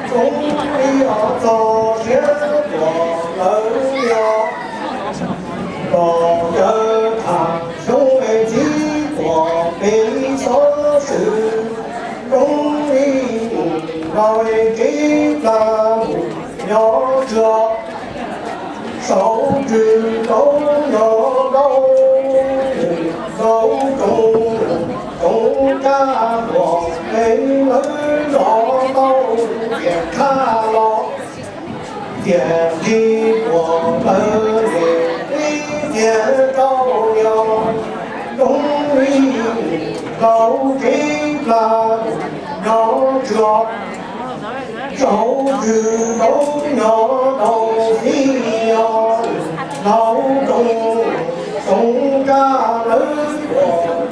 终于要走前过人了，高人堂兄妹几过悲伤事，终于老为给咱了这手指都有手中干活没人绕到点看了，点击我们的点到了，终于到这了这手指都有西了，脑中干人我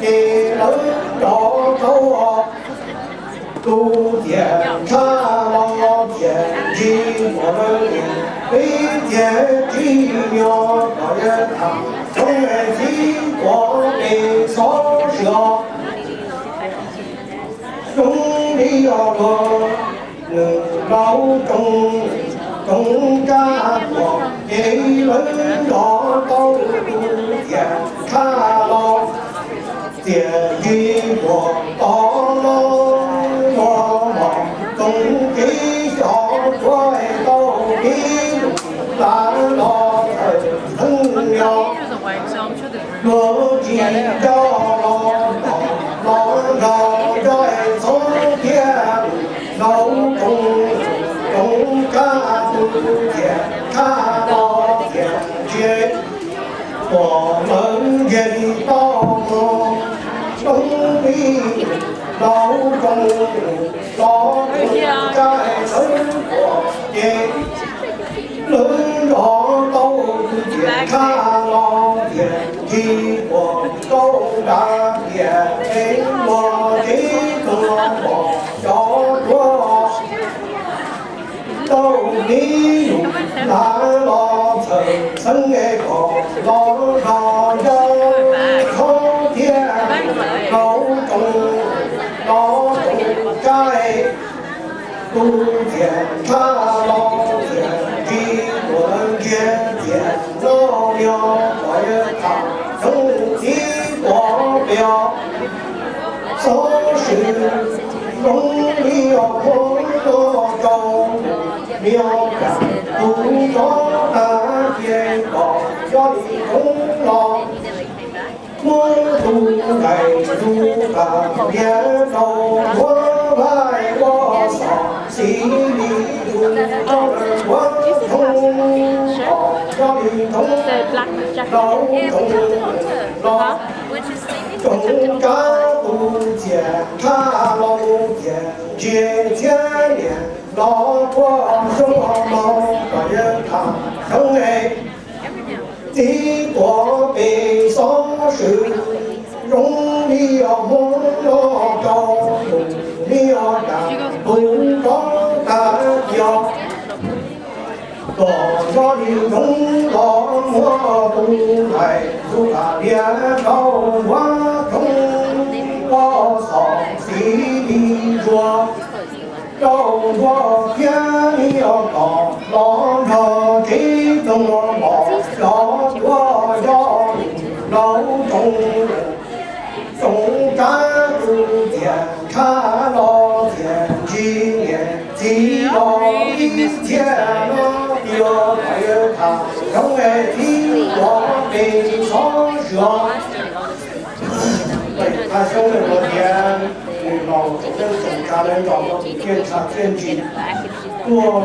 的人绕走都检查了天气我们非天气苗高原堂从来经过没少舍兄弟要个老中干过给人绕到检查了天气我到了我今朝老在从前，老中干不见，看到天天，我们人到终于老中在生活的人绕都见看了天气我高大也给我的我要做都你用来了层那个老老要靠天老中在不见看了天气我见老了我也看中的国标所是容易要空多高苗感不高大天高要你功劳我不该如当年走我爱我扫心里住我要你同老中干不见看老见见面老婆说老个人看生哎帝国悲伤时容易要梦要高你要干不高大要多少的中老我不爱如他脸高我中我扫心里说高我偏你要高老着这种老要我要老中干不见看老天今年几老一天了有他成为听我悲伤者对他生了个天老人总家人找到天差天机多么